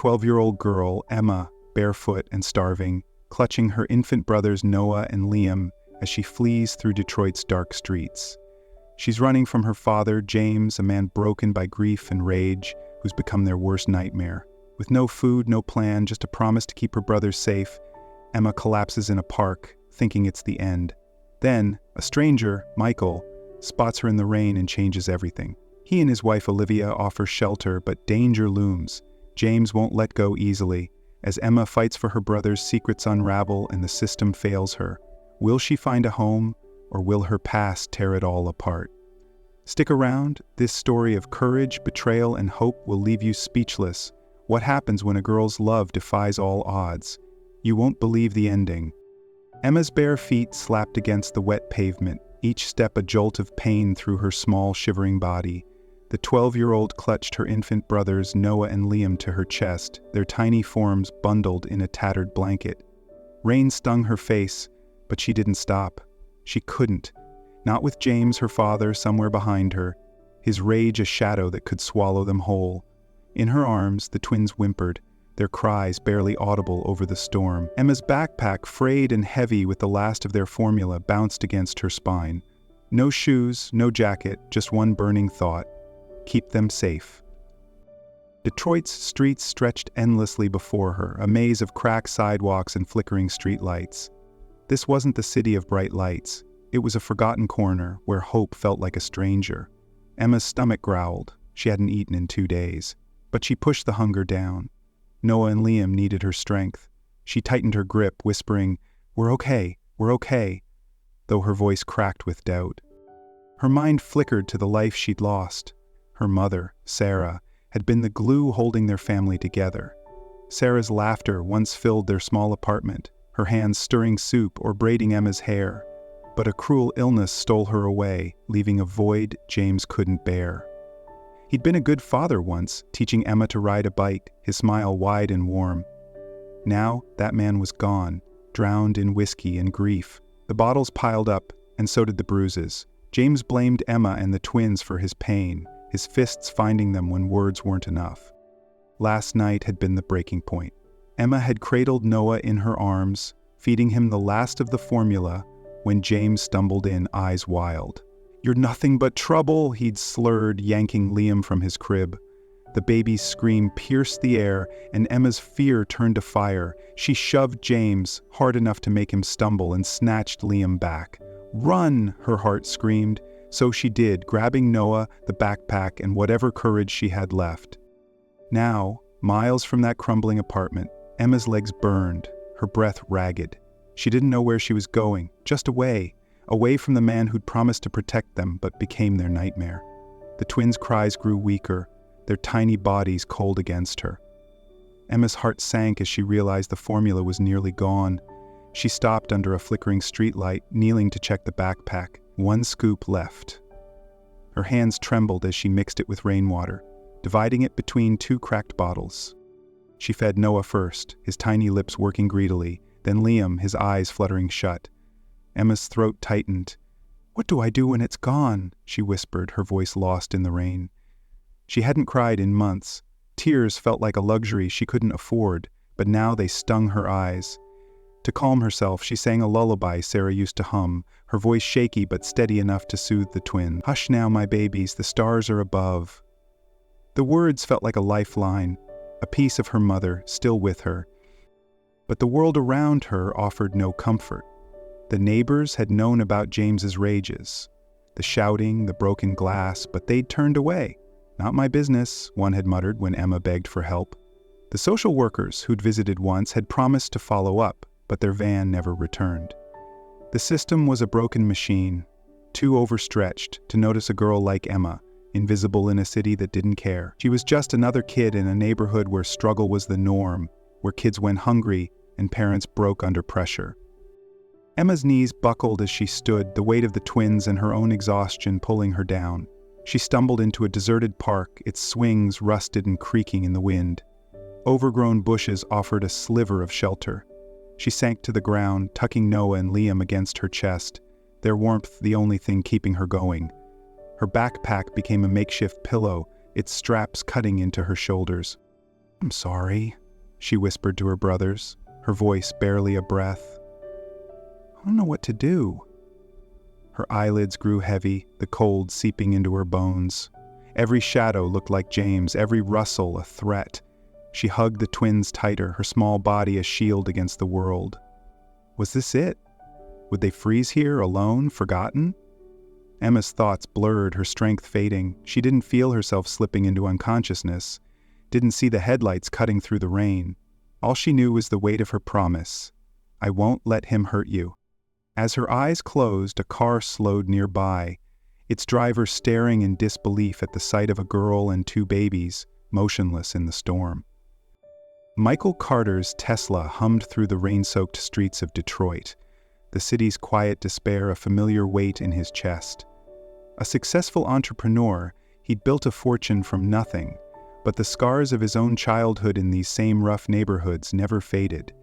12-year-old girl, Emma, barefoot and starving, clutching her infant brothers Noah and Liam as she flees through Detroit's dark streets. She's running from her father, James, a man broken by grief and rage, who's become their worst nightmare. With no food, no plan, just a promise to keep her brothers safe, Emma collapses in a park, thinking it's the end. Then, a stranger, Michael, spots her in the rain and changes everything. He and his wife Olivia offer shelter, but danger looms. James won't let go easily. As Emma fights for her brothers, secrets unravel and the system fails her. Will she find a home, or will her past tear it all apart? Stick around. This story of courage, betrayal, and hope will leave you speechless. What happens when a girl's love defies all odds? You won't believe the ending. Emma's bare feet slapped against the wet pavement, each step a jolt of pain through her small, shivering body. The 12-year-old clutched her infant brothers Noah and Liam to her chest, their tiny forms bundled in a tattered blanket. Rain stung her face, but she didn't stop. She couldn't. Not with James, her father, somewhere behind her, his rage a shadow that could swallow them whole. In her arms, the twins whimpered, their cries barely audible over the storm. Emma's backpack, frayed and heavy with the last of their formula, bounced against her spine. No shoes, no jacket, just one burning thought. Keep them safe. Detroit's streets stretched endlessly before her, a maze of cracked sidewalks and flickering streetlights. This wasn't the city of bright lights. It was a forgotten corner where hope felt like a stranger. Emma's stomach growled. She hadn't eaten in 2 days. But she pushed the hunger down. Noah and Liam needed her strength. She tightened her grip, whispering, we're okay, though her voice cracked with doubt. Her mind flickered to the life she'd lost. Her mother, Sarah, had been the glue holding their family together. Sarah's laughter once filled their small apartment, her hands stirring soup or braiding Emma's hair. But a cruel illness stole her away, leaving a void James couldn't bear. He'd been a good father once, teaching Emma to ride a bike, his smile wide and warm. Now, that man was gone, drowned in whiskey and grief. The bottles piled up, and so did the bruises. James blamed Emma and the twins for his pain, his fists finding them when words weren't enough. Last night had been the breaking point. Emma had cradled Noah in her arms, feeding him the last of the formula, when James stumbled in, eyes wild. You're nothing but trouble, he'd slurred, yanking Liam from his crib. The baby's scream pierced the air, and Emma's fear turned to fire. She shoved James, hard enough to make him stumble, and snatched Liam back. Run, her heart screamed. So she did, grabbing Noah, the backpack, and whatever courage she had left. Now, miles from that crumbling apartment, Emma's legs burned, her breath ragged. She didn't know where she was going, just away from the man who'd promised to protect them but became their nightmare. The twins' cries grew weaker, their tiny bodies cold against her. Emma's heart sank as she realized the formula was nearly gone. She stopped under a flickering streetlight, kneeling to check the backpack. 1 scoop left. Her hands trembled as she mixed it with rainwater, dividing it between 2 cracked bottles. She fed Noah first, his tiny lips working greedily, then Liam, his eyes fluttering shut. Emma's throat tightened. What do I do when it's gone? She whispered, her voice lost in the rain. She hadn't cried in months. Tears felt like a luxury she couldn't afford, but now they stung her eyes. To calm herself, she sang a lullaby Sarah used to hum, her voice shaky but steady enough to soothe the twins. Hush now, my babies, the stars are above. The words felt like a lifeline, a piece of her mother still with her. But the world around her offered no comfort. The neighbors had known about James's rages, the shouting, the broken glass, but they'd turned away. Not my business, one had muttered when Emma begged for help. The social workers who'd visited once had promised to follow up, but their van never returned. The system was a broken machine, too overstretched to notice a girl like Emma, invisible in a city that didn't care. She was just another kid in a neighborhood where struggle was the norm, where kids went hungry and parents broke under pressure. Emma's knees buckled as she stood, the weight of the twins and her own exhaustion pulling her down. She stumbled into a deserted park, its swings rusted and creaking in the wind. Overgrown bushes offered a sliver of shelter. She sank to the ground, tucking Noah and Liam against her chest, their warmth the only thing keeping her going. Her backpack became a makeshift pillow, its straps cutting into her shoulders. "I'm sorry," she whispered to her brothers, her voice barely a breath. "I don't know what to do." Her eyelids grew heavy, the cold seeping into her bones. Every shadow looked like James, every rustle a threat. She hugged the twins tighter, her small body a shield against the world. Was this it? Would they freeze here, alone, forgotten? Emma's thoughts blurred, her strength fading. She didn't feel herself slipping into unconsciousness, didn't see the headlights cutting through the rain. All she knew was the weight of her promise. I won't let him hurt you. As her eyes closed, a car slowed nearby, its driver staring in disbelief at the sight of a girl and two babies, motionless in the storm. Michael Carter's Tesla hummed through the rain-soaked streets of Detroit, the city's quiet despair a familiar weight in his chest. A successful entrepreneur, he'd built a fortune from nothing, but the scars of his own childhood in these same rough neighborhoods never faded.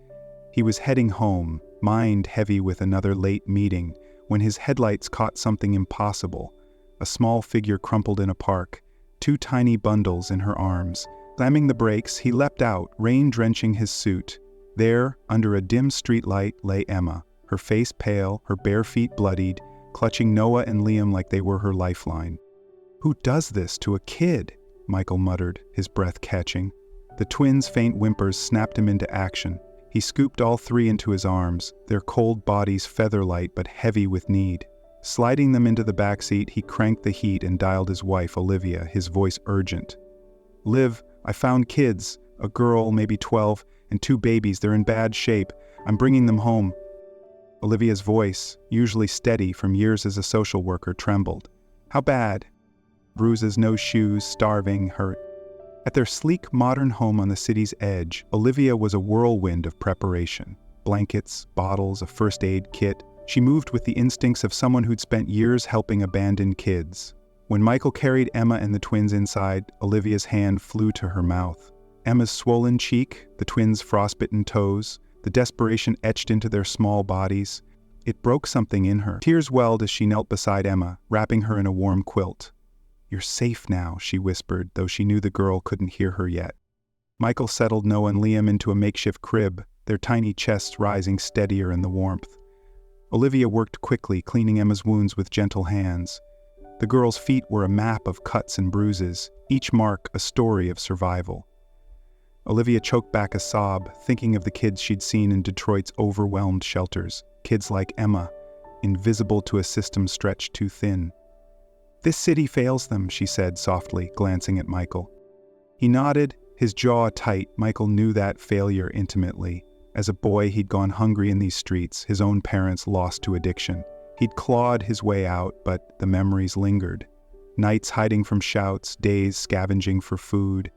He was heading home, mind heavy with another late meeting, when his headlights caught something impossible. A small figure crumpled in a park, two tiny bundles in her arms. Slamming the brakes, he leapt out, rain drenching his suit. There, under a dim streetlight, lay Emma, her face pale, her bare feet bloodied, clutching Noah and Liam like they were her lifeline. "Who does this to a kid?" Michael muttered, his breath catching. The twins' faint whimpers snapped him into action. He scooped all three into his arms, their cold bodies feather-light but heavy with need. Sliding them into the backseat, he cranked the heat and dialed his wife, Olivia, his voice urgent. "Liv, I found kids, a girl, maybe 12, and two babies. They're in bad shape. I'm bringing them home." Olivia's voice, usually steady from years as a social worker, trembled. "How bad?" Bruises, no shoes, starving, hurt. At their sleek, modern home on the city's edge, Olivia was a whirlwind of preparation. Blankets, bottles, a first aid kit. She moved with the instincts of someone who'd spent years helping abandoned kids. When Michael carried Emma and the twins inside, Olivia's hand flew to her mouth. Emma's swollen cheek, the twins' frostbitten toes, the desperation etched into their small bodies. It broke something in her. Tears welled as she knelt beside Emma, wrapping her in a warm quilt. "You're safe now," she whispered, though she knew the girl couldn't hear her yet. Michael settled Noah and Liam into a makeshift crib, their tiny chests rising steadier in the warmth. Olivia worked quickly, cleaning Emma's wounds with gentle hands. The girl's feet were a map of cuts and bruises, each mark a story of survival. Olivia choked back a sob, thinking of the kids she'd seen in Detroit's overwhelmed shelters, kids like Emma, invisible to a system stretched too thin. "This city fails them," she said softly, glancing at Michael. He nodded, his jaw tight. Michael knew that failure intimately. As a boy, he'd gone hungry in these streets, his own parents lost to addiction. He'd clawed his way out, but the memories lingered. Nights hiding from shouts, days scavenging for food.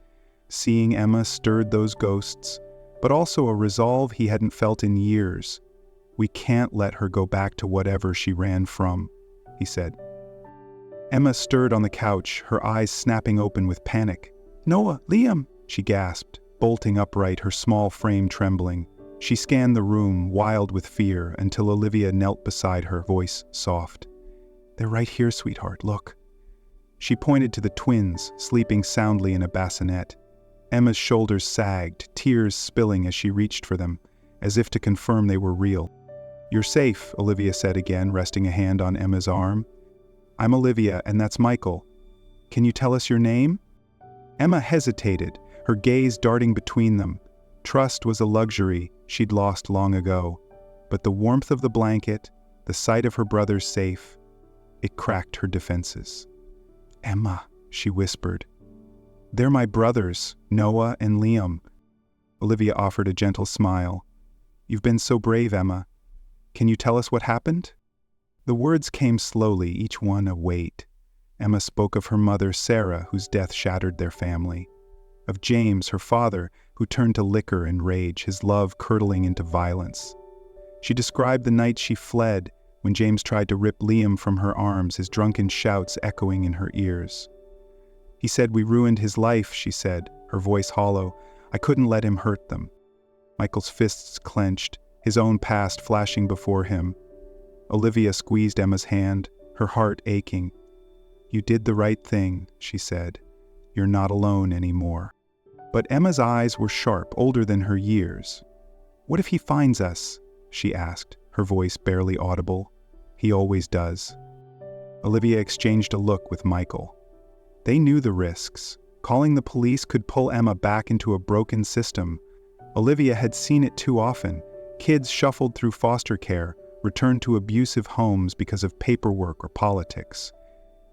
Seeing Emma stirred those ghosts, but also a resolve he hadn't felt in years. "We can't let her go back to whatever she ran from," he said. Emma stirred on the couch, her eyes snapping open with panic. "Noah, Liam," she gasped, bolting upright, her small frame trembling. She scanned the room, wild with fear, until Olivia knelt beside her, voice soft. "They're right here, sweetheart, look." She pointed to the twins, sleeping soundly in a bassinet. Emma's shoulders sagged, tears spilling as she reached for them, as if to confirm they were real. "You're safe," Olivia said again, resting a hand on Emma's arm. "I'm Olivia, and that's Michael. Can you tell us your name?" Emma hesitated, her gaze darting between them. Trust was a luxury she'd lost long ago, but the warmth of the blanket, the sight of her brother's safe, it cracked her defenses. "Emma," she whispered. "They're my brothers, Noah and Liam." Olivia offered a gentle smile. "You've been so brave, Emma. Can you tell us what happened?" The words came slowly, each one a weight. Emma spoke of her mother, Sarah, whose death shattered their family. Of James, her father, who turned to liquor and rage, his love curdling into violence. She described the night she fled, when James tried to rip Liam from her arms, his drunken shouts echoing in her ears. "He said we ruined his life," she said, her voice hollow. "I couldn't let him hurt them." Michael's fists clenched, his own past flashing before him. Olivia squeezed Emma's hand, her heart aching. "You did the right thing," she said. "You're not alone anymore." But Emma's eyes were sharp, older than her years. "What if he finds us?" she asked, her voice barely audible. "He always does." Olivia exchanged a look with Michael. They knew the risks. Calling the police could pull Emma back into a broken system. Olivia had seen it too often. Kids shuffled through foster care, returned to abusive homes because of paperwork or politics.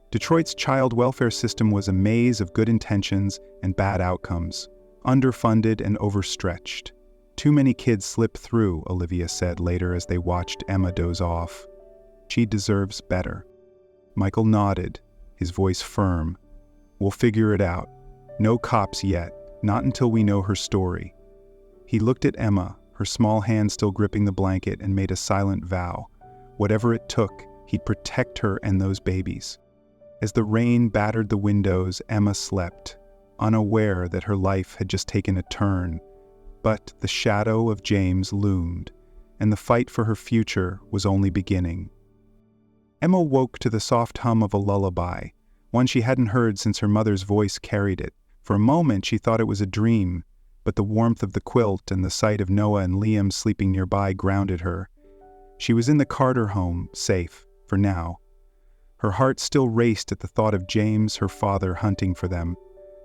Detroit's child welfare system was a maze of good intentions and bad outcomes, underfunded and overstretched. "Too many kids slip through," Olivia said later as they watched Emma doze off. "She deserves better." Michael nodded, his voice firm. "We'll figure it out. No cops yet, not until we know her story." He looked at Emma, her small hand still gripping the blanket, and made a silent vow. Whatever it took, he'd protect her and those babies. As the rain battered the windows, Emma slept, unaware that her life had just taken a turn. But the shadow of James loomed, and the fight for her future was only beginning. Emma woke to the soft hum of a lullaby, one she hadn't heard since her mother's voice carried it. For a moment she thought it was a dream, but the warmth of the quilt and the sight of Noah and Liam sleeping nearby grounded her. She was in the Carter home, safe, for now. Her heart still raced at the thought of James, her father, hunting for them.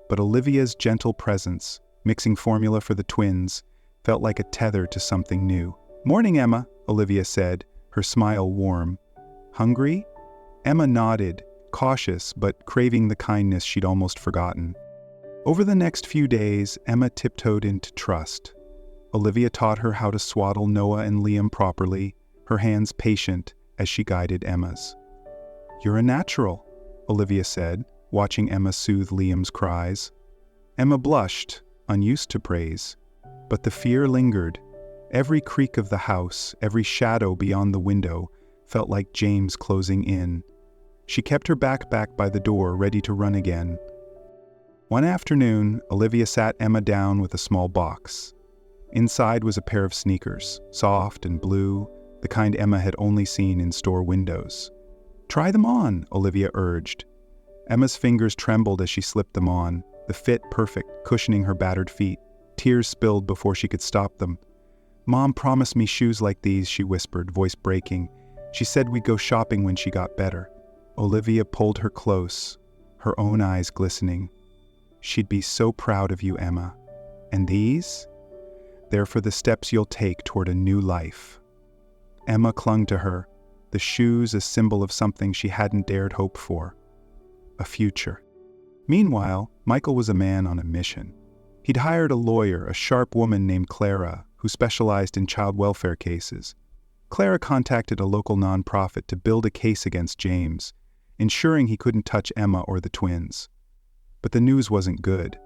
But Olivia's gentle presence, mixing formula for the twins, felt like a tether to something new. "Morning, Emma," Olivia said, her smile warm. "Hungry?" Emma nodded, cautious but craving the kindness she'd almost forgotten. Over the next few days, Emma tiptoed into trust. Olivia taught her how to swaddle Noah and Liam properly, her hands patient as she guided Emma's. "You're a natural," Olivia said, watching Emma soothe Liam's cries. Emma blushed, unused to praise. But the fear lingered. Every creak of the house, every shadow beyond the window, felt like James closing in. She kept her backpack by the door, ready to run again. One afternoon, Olivia sat Emma down with a small box. Inside was a pair of sneakers, soft and blue, the kind Emma had only seen in store windows. "Try them on," Olivia urged. Emma's fingers trembled as she slipped them on, the fit perfect, cushioning her battered feet. Tears spilled before she could stop them. "Mom promised me shoes like these," she whispered, voice breaking. "She said we'd go shopping when she got better." Olivia pulled her close, her own eyes glistening. "She'd be so proud of you, Emma. And these? They're for the steps you'll take toward a new life." Emma clung to her, the shoes a symbol of something she hadn't dared hope for. A future. Meanwhile, Michael was a man on a mission. He'd hired a lawyer, a sharp woman named Clara, who specialized in child welfare cases. Clara contacted a local nonprofit to build a case against James, ensuring he couldn't touch Emma or the twins. But the news wasn't good.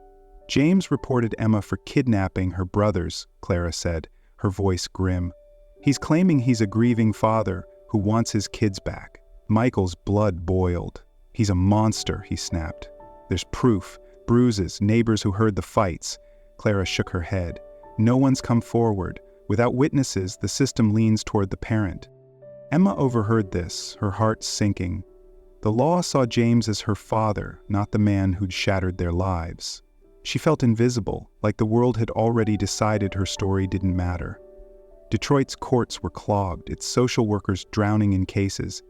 James reported Emma for kidnapping her brothers, Clara said, her voice grim. "He's claiming he's a grieving father who wants his kids back." Michael's blood boiled. "He's a monster," he snapped. "There's proof, bruises, neighbors who heard the fights." Clara shook her head. "No one's come forward. Without witnesses, the system leans toward the parent." Emma overheard this, her heart sinking. The law saw James as her father, not the man who'd shattered their lives. She felt invisible, like the world had already decided her story didn't matter. Detroit's courts were clogged, its social workers drowning in cases.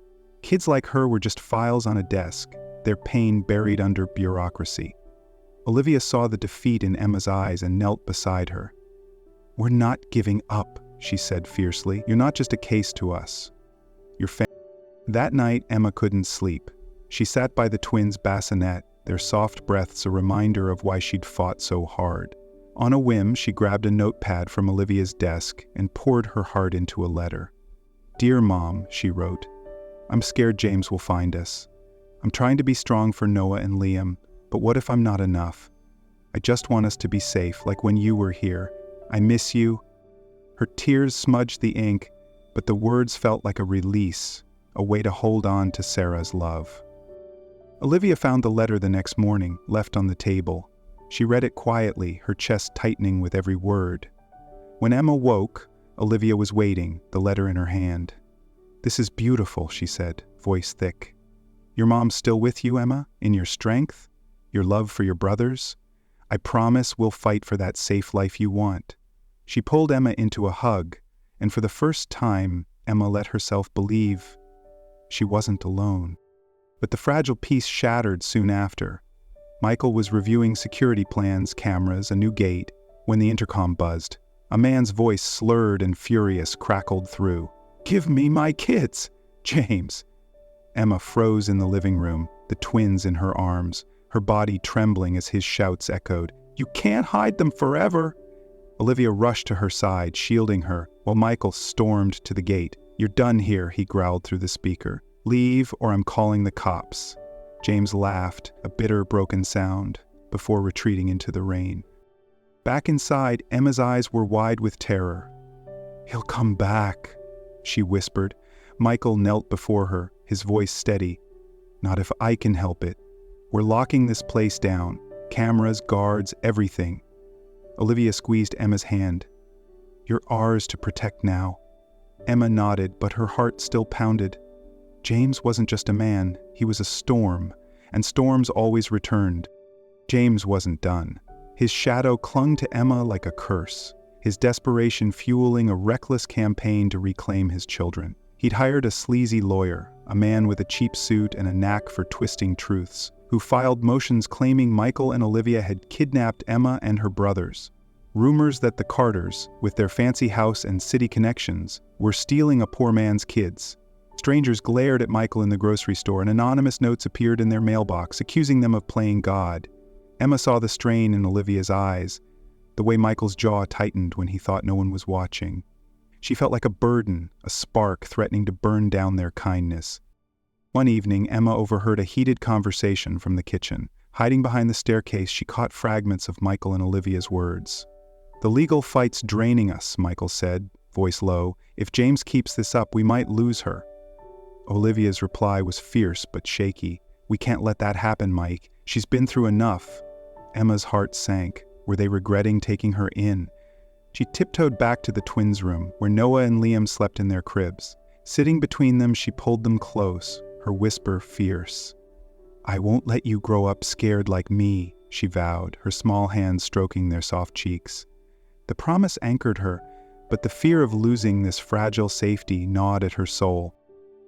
Kids like her were just files on a desk, their pain buried under bureaucracy. Olivia saw the defeat in Emma's eyes and knelt beside her. "We're not giving up," she said fiercely. "You're not just a case to us. You're That night, Emma couldn't sleep. She sat by the twins' bassinet, their soft breaths a reminder of why she'd fought so hard. On a whim, she grabbed a notepad from Olivia's desk and poured her heart into a letter. "Dear Mom," she wrote, "I'm scared James will find us. I'm trying to be strong for Noah and Liam, but what if I'm not enough? I just want us to be safe, like when you were here. I miss you." Her tears smudged the ink, but the words felt like a release, a way to hold on to Sarah's love. Olivia found the letter the next morning, left on the table. She read it quietly, her chest tightening with every word. When Emma woke, Olivia was waiting, the letter in her hand. "This is beautiful," she said, voice thick. "Your mom's still with you, Emma? In your strength? Your love for your brothers? I promise we'll fight for that safe life you want." She pulled Emma into a hug, and for the first time, Emma let herself believe she wasn't alone. But the fragile peace shattered soon after. Michael was reviewing security plans, cameras, a new gate, when the intercom buzzed. A man's voice, slurred and furious, crackled through. "Give me my kids, James!" Emma froze in the living room, the twins in her arms, her body trembling as his shouts echoed. "You can't hide them forever!" Olivia rushed to her side, shielding her, while Michael stormed to the gate. "You're done here," he growled through the speaker. "Leave, or I'm calling the cops." James laughed, a bitter, broken sound, before retreating into the rain. Back inside, Emma's eyes were wide with terror. "He'll come back," she whispered. Michael knelt before her, his voice steady. "Not if I can help it. We're locking this place down. Cameras, guards, everything." Olivia squeezed Emma's hand. "You're ours to protect now." Emma nodded, but her heart still pounded. James wasn't just a man, he was a storm, and storms always returned. James wasn't done. His shadow clung to Emma like a curse, his desperation fueling a reckless campaign to reclaim his children. He'd hired a sleazy lawyer, a man with a cheap suit and a knack for twisting truths, who filed motions claiming Michael and Olivia had kidnapped Emma and her brothers. Rumors that the Carters, with their fancy house and city connections, were stealing a poor man's kids. Strangers glared at Michael in the grocery store, and anonymous notes appeared in their mailbox, accusing them of playing God. Emma saw the strain in Olivia's eyes, the way Michael's jaw tightened when he thought no one was watching. She felt like a burden, a spark threatening to burn down their kindness. One evening, Emma overheard a heated conversation from the kitchen. Hiding behind the staircase, she caught fragments of Michael and Olivia's words. "The legal fight's draining us," Michael said, voice low. "If James keeps this up, we might lose her." Olivia's reply was fierce but shaky. "We can't let that happen, Mike. She's been through enough." Emma's heart sank. Were they regretting taking her in? She tiptoed back to the twins' room, where Noah and Liam slept in their cribs. Sitting between them, she pulled them close, her whisper fierce. "I won't let you grow up scared like me," she vowed, her small hands stroking their soft cheeks. The promise anchored her, but the fear of losing this fragile safety gnawed at her soul.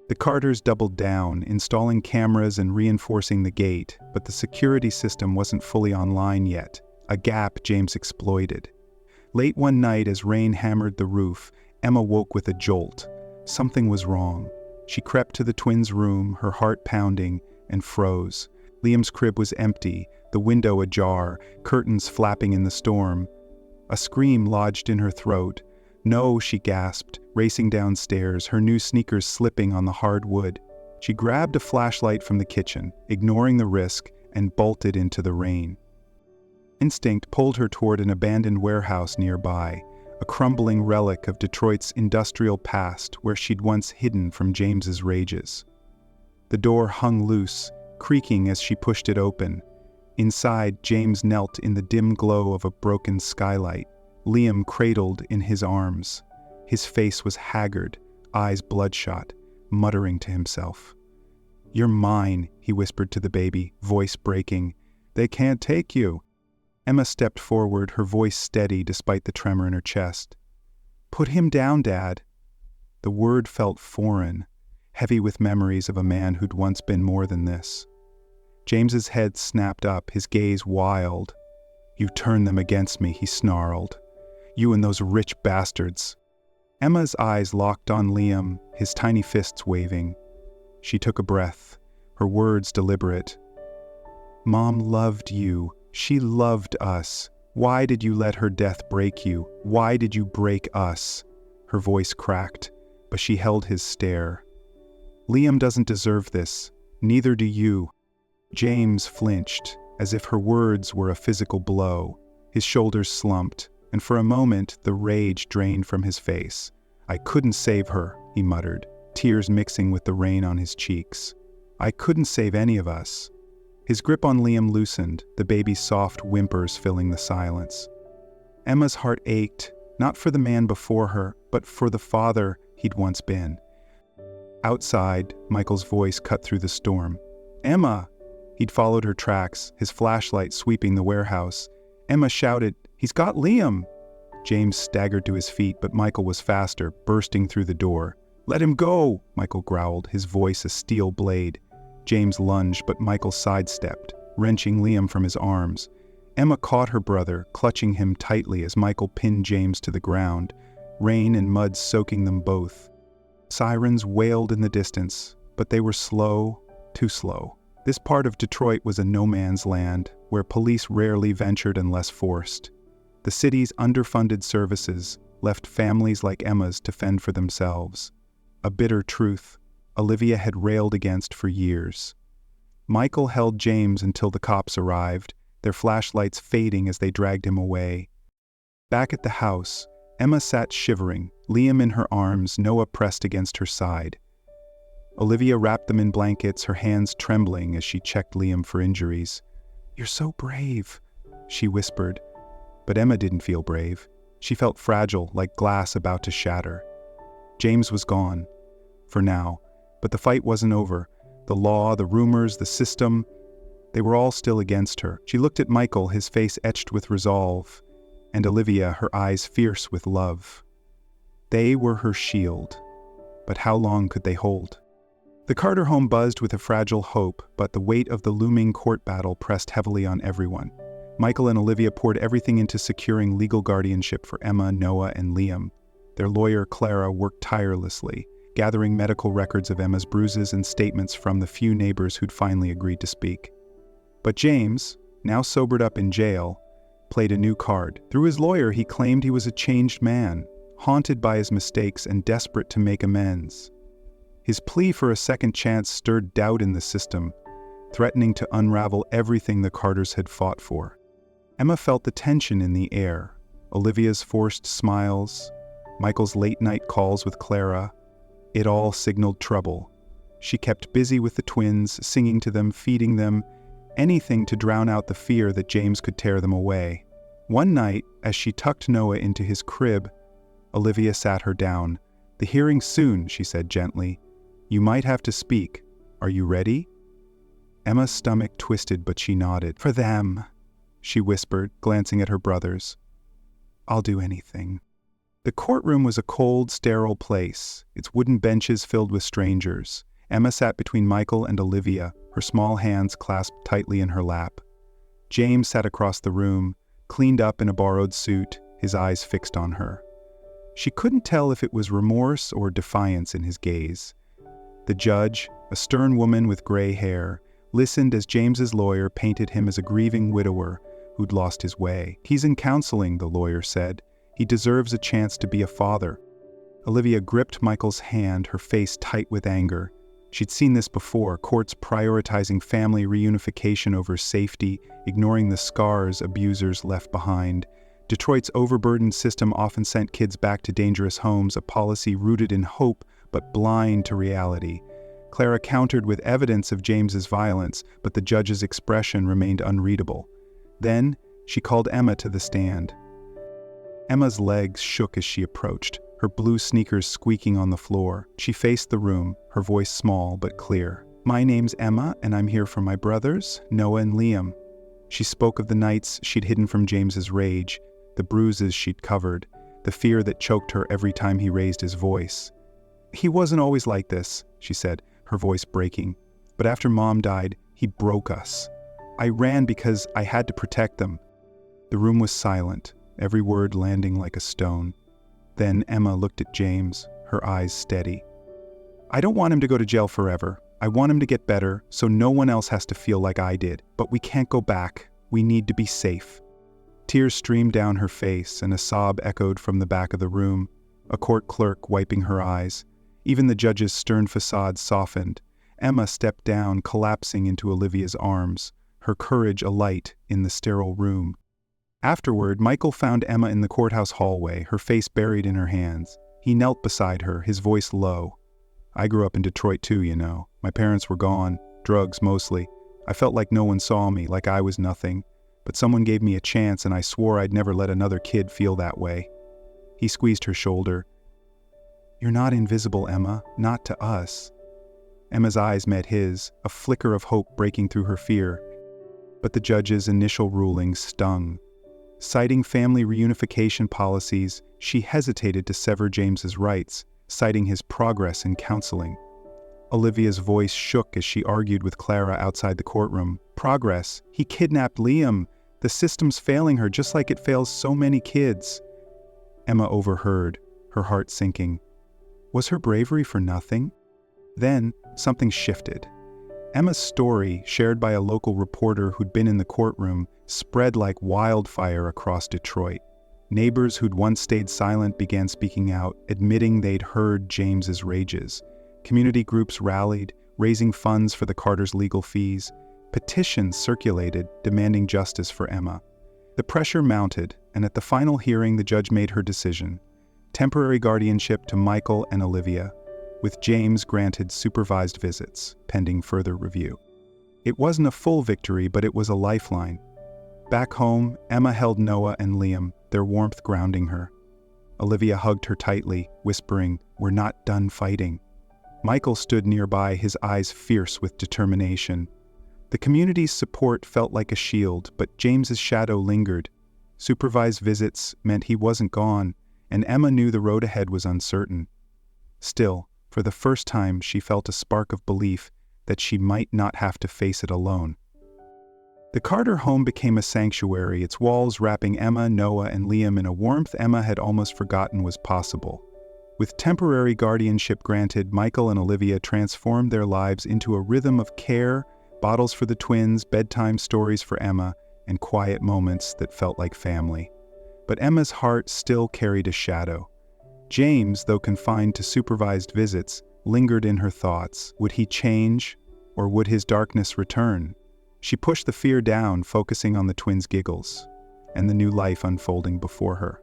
The Carters doubled down, installing cameras and reinforcing the gate, but the security system wasn't fully online yet, a gap James exploited. Late one night, as rain hammered the roof, Emma woke with a jolt. Something was wrong. She crept to the twins' room, her heart pounding, and froze. Liam's crib was empty, the window ajar, curtains flapping in the storm. A scream lodged in her throat. "No," she gasped, racing downstairs, her new sneakers slipping on the hard wood. She grabbed a flashlight from the kitchen, ignoring the risk, and bolted into the rain. Instinct pulled her toward an abandoned warehouse nearby, a crumbling relic of Detroit's industrial past where she'd once hidden from James's rages. The door hung loose, creaking as she pushed it open. Inside, James knelt in the dim glow of a broken skylight, Liam cradled in his arms. His face was haggard, eyes bloodshot, muttering to himself. "You're mine," he whispered to the baby, voice breaking. "They can't take you." Emma stepped forward, her voice steady despite the tremor in her chest. "Put him down, Dad." The word felt foreign, heavy with memories of a man who'd once been more than this. James's head snapped up, his gaze wild. "You turned them against me," he snarled. "You and those rich bastards." Emma's eyes locked on Liam, his tiny fists waving. She took a breath, her words deliberate. "Mom loved you. She loved us. Why did you let her death break you? Why did you break us?" Her voice cracked, but she held his stare. "Liam doesn't deserve this. Neither do you." James flinched, as if her words were a physical blow. His shoulders slumped, and for a moment the rage drained from his face. "I couldn't save her," he muttered, tears mixing with the rain on his cheeks. "I couldn't save any of us." His grip on Liam loosened, the baby's soft whimpers filling the silence. Emma's heart ached, not for the man before her, but for the father he'd once been. Outside, Michael's voice cut through the storm. "Emma!" He'd followed her tracks, his flashlight sweeping the warehouse. Emma shouted, "He's got Liam!" James staggered to his feet, but Michael was faster, bursting through the door. "Let him go!" Michael growled, his voice a steel blade. James lunged, but Michael sidestepped, wrenching Liam from his arms. Emma caught her brother, clutching him tightly as Michael pinned James to the ground, rain and mud soaking them both. Sirens wailed in the distance, but they were slow, too slow. This part of Detroit was a no-man's land, where police rarely ventured unless forced. The city's underfunded services left families like Emma's to fend for themselves. A bitter truth Olivia had railed against for years. Michael held James until the cops arrived, their flashlights fading as they dragged him away. Back at the house, Emma sat shivering, Liam in her arms, Noah pressed against her side. Olivia wrapped them in blankets, her hands trembling as she checked Liam for injuries. "You're so brave," she whispered. But Emma didn't feel brave. She felt fragile, like glass about to shatter. James was gone, for now, but the fight wasn't over. The law, the rumors, the system, they were all still against her. She looked at Michael, his face etched with resolve, and Olivia, her eyes fierce with love. They were her shield, but how long could they hold? The Carter home buzzed with a fragile hope, but the weight of the looming court battle pressed heavily on everyone. Michael and Olivia poured everything into securing legal guardianship for Emma, Noah, and Liam. Their lawyer, Clara, worked tirelessly, gathering medical records of Emma's bruises and statements from the few neighbors who'd finally agreed to speak. But James, now sobered up in jail, played a new card. Through his lawyer, he claimed he was a changed man, haunted by his mistakes and desperate to make amends. His plea for a second chance stirred doubt in the system, threatening to unravel everything the Carters had fought for. Emma felt the tension in the air, Olivia's forced smiles, Michael's late-night calls with Clara. It all signaled trouble. She kept busy with the twins, singing to them, feeding them, anything to drown out the fear that James could tear them away. One night, as she tucked Noah into his crib, Olivia sat her down. "The hearing's soon," she said gently. "You might have to speak. Are you ready?" Emma's stomach twisted, but she nodded. "For them," she whispered, glancing at her brothers. "I'll do anything." The courtroom was a cold, sterile place, its wooden benches filled with strangers. Emma sat between Michael and Olivia, her small hands clasped tightly in her lap. James sat across the room, cleaned up in a borrowed suit, his eyes fixed on her. She couldn't tell if it was remorse or defiance in his gaze. The judge, a stern woman with gray hair, listened as James's lawyer painted him as a grieving widower who'd lost his way. "He's in counseling," the lawyer said. "He deserves a chance to be a father." Olivia gripped Michael's hand, her face tight with anger. She'd seen this before, courts prioritizing family reunification over safety, ignoring the scars abusers left behind. Detroit's overburdened system often sent kids back to dangerous homes, a policy rooted in hope but blind to reality. Clara countered with evidence of James's violence, but the judge's expression remained unreadable. Then, she called Emma to the stand. Emma's legs shook as she approached, her blue sneakers squeaking on the floor. She faced the room, her voice small but clear. "My name's Emma, and I'm here for my brothers, Noah and Liam." She spoke of the nights she'd hidden from James's rage, the bruises she'd covered, the fear that choked her every time he raised his voice. "He wasn't always like this," she said, her voice breaking. "But after Mom died, he broke us. I ran because I had to protect them." The room was silent, every word landing like a stone. Then Emma looked at James, her eyes steady. "I don't want him to go to jail forever. I want him to get better, so no one else has to feel like I did. But we can't go back. We need to be safe." Tears streamed down her face, and a sob echoed from the back of the room, a court clerk wiping her eyes. Even the judge's stern facade softened. Emma stepped down, collapsing into Olivia's arms, her courage alight in the sterile room. Afterward, Michael found Emma in the courthouse hallway, her face buried in her hands. He knelt beside her, his voice low. "I grew up in Detroit too, you know. My parents were gone, drugs mostly. I felt like no one saw me, like I was nothing. But someone gave me a chance, and I swore I'd never let another kid feel that way." He squeezed her shoulder. "You're not invisible, Emma, not to us." Emma's eyes met his, a flicker of hope breaking through her fear. But the judge's initial ruling stung. Citing family reunification policies, she hesitated to sever James's rights, citing his progress in counseling. Olivia's voice shook as she argued with Clara outside the courtroom. Progress? He kidnapped Liam. The system's failing her just like it fails so many kids. Emma overheard, her heart sinking. Was her bravery for nothing? Then, something shifted. Emma's story, shared by a local reporter who'd been in the courtroom, spread like wildfire across Detroit. Neighbors who'd once stayed silent began speaking out, admitting they'd heard James's rages. Community groups rallied, raising funds for the Carters' legal fees. Petitions circulated, demanding justice for Emma. The pressure mounted, and at the final hearing the judge made her decision. Temporary guardianship to Michael and Olivia, with James granted supervised visits, pending further review. It wasn't a full victory, but it was a lifeline. Back home, Emma held Noah and Liam, their warmth grounding her. Olivia hugged her tightly, whispering, "We're not done fighting." Michael stood nearby, his eyes fierce with determination. The community's support felt like a shield, but James's shadow lingered. Supervised visits meant he wasn't gone, and Emma knew the road ahead was uncertain. Still, for the first time, she felt a spark of belief that she might not have to face it alone. The Carter home became a sanctuary, its walls wrapping Emma, Noah, and Liam in a warmth Emma had almost forgotten was possible. With temporary guardianship granted, Michael and Olivia transformed their lives into a rhythm of care, bottles for the twins, bedtime stories for Emma, and quiet moments that felt like family. But Emma's heart still carried a shadow. James, though confined to supervised visits, lingered in her thoughts. Would he change, or would his darkness return? She pushed the fear down, focusing on the twins' giggles, and the new life unfolding before her.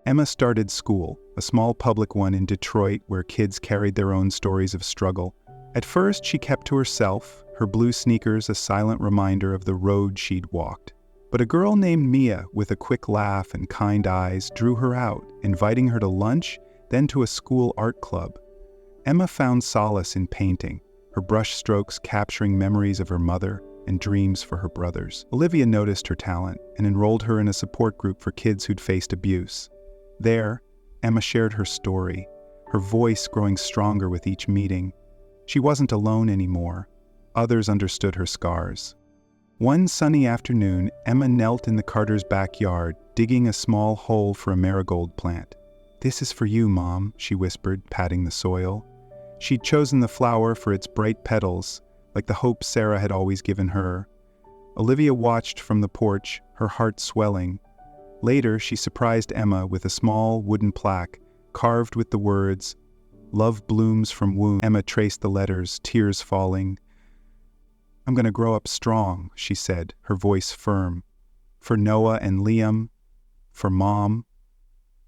Emma started school, a small public one in Detroit where kids carried their own stories of struggle. At first, she kept to herself, her blue sneakers a silent reminder of the road she'd walked. But a girl named Mia, with a quick laugh and kind eyes, drew her out, inviting her to lunch, then to a school art club. Emma found solace in painting, her brush strokes capturing memories of her mother and dreams for her brothers. Olivia noticed her talent and enrolled her in a support group for kids who'd faced abuse. There, Emma shared her story, her voice growing stronger with each meeting. She wasn't alone anymore. Others understood her scars. One sunny afternoon, Emma knelt in the Carters' backyard, digging a small hole for a marigold plant. "This is for you, Mom," she whispered, patting the soil. She'd chosen the flower for its bright petals, like the hope Sarah had always given her. Olivia watched from the porch, her heart swelling. Later, she surprised Emma with a small wooden plaque, carved with the words, "Love blooms from wounds." Emma traced the letters, tears falling. "I'm going to grow up strong," she said, her voice firm. "For Noah and Liam, for Mom."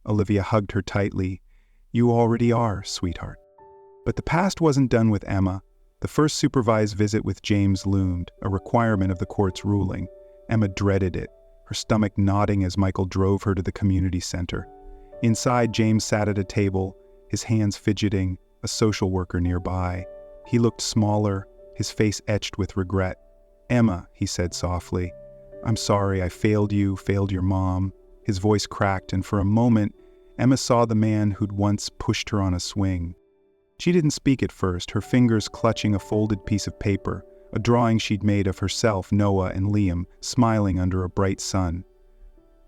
Olivia hugged her tightly. "You already are, sweetheart." But the past wasn't done with Emma. The first supervised visit with James loomed, a requirement of the court's ruling. Emma dreaded it, her stomach knotting as Michael drove her to the community center. Inside, James sat at a table, his hands fidgeting, a social worker nearby. He looked smaller, his face etched with regret. "Emma," he said softly, "I'm sorry I failed you, failed your mom." His voice cracked, and for a moment, Emma saw the man who'd once pushed her on a swing. She didn't speak at first, her fingers clutching a folded piece of paper, a drawing she'd made of herself, Noah, and Liam, smiling under a bright sun.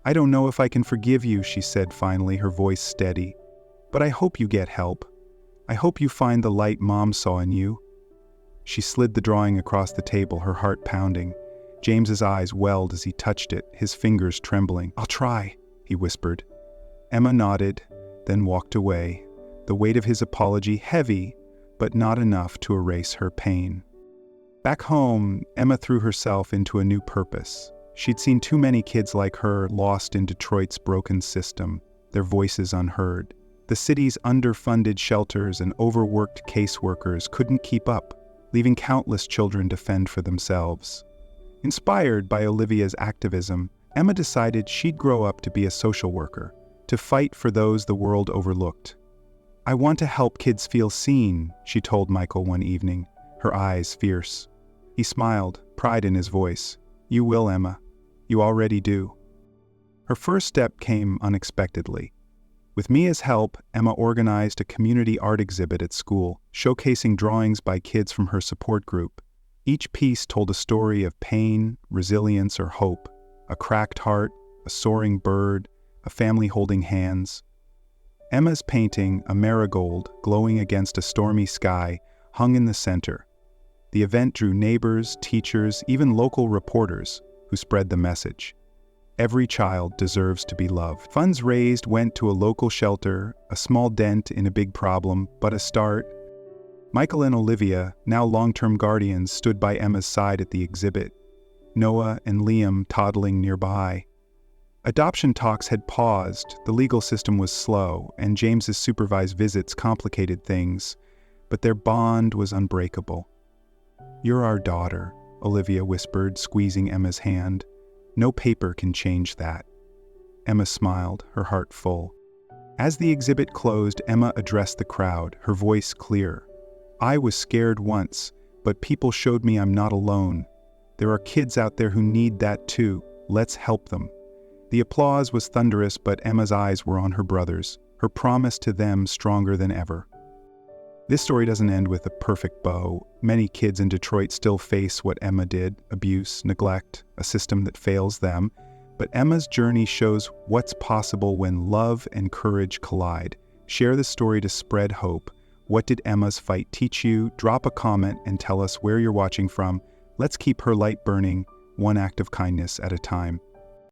"I don't know if I can forgive you," she said finally, her voice steady. "But I hope you get help. I hope you find the light Mom saw in you." She slid the drawing across the table, her heart pounding. James's eyes welled as he touched it, his fingers trembling. "I'll try," he whispered. Emma nodded, then walked away, the weight of his apology heavy, but not enough to erase her pain. Back home, Emma threw herself into a new purpose. She'd seen too many kids like her lost in Detroit's broken system, their voices unheard. The city's underfunded shelters and overworked caseworkers couldn't keep up, leaving countless children to fend for themselves. Inspired by Olivia's activism, Emma decided she'd grow up to be a social worker, to fight for those the world overlooked. "I want to help kids feel seen," she told Michael one evening, her eyes fierce. He smiled, pride in his voice. "You will, Emma. You already do." Her first step came unexpectedly. With Mia's help, Emma organized a community art exhibit at school, showcasing drawings by kids from her support group. Each piece told a story of pain, resilience, or hope: a cracked heart, a soaring bird, a family holding hands. Emma's painting, a marigold glowing against a stormy sky, hung in the center. The event drew neighbors, teachers, even local reporters who spread the message: every child deserves to be loved. Funds raised went to a local shelter, a small dent in a big problem, but a start. Michael and Olivia, now long-term guardians, stood by Emma's side at the exhibit, Noah and Liam toddling nearby. Adoption talks had paused, the legal system was slow, and James's supervised visits complicated things, but their bond was unbreakable. "You're our daughter," Olivia whispered, squeezing Emma's hand. "No paper can change that." Emma smiled, her heart full. As the exhibit closed, Emma addressed the crowd, her voice clear. "I was scared once, but people showed me I'm not alone. There are kids out there who need that too. Let's help them." The applause was thunderous, but Emma's eyes were on her brothers, her promise to them stronger than ever. This story doesn't end with a perfect bow. Many kids in Detroit still face what Emma did: abuse, neglect, a system that fails them. But Emma's journey shows what's possible when love and courage collide. Share the story to spread hope. What did Emma's fight teach you? Drop a comment and tell us where you're watching from. Let's keep her light burning, one act of kindness at a time.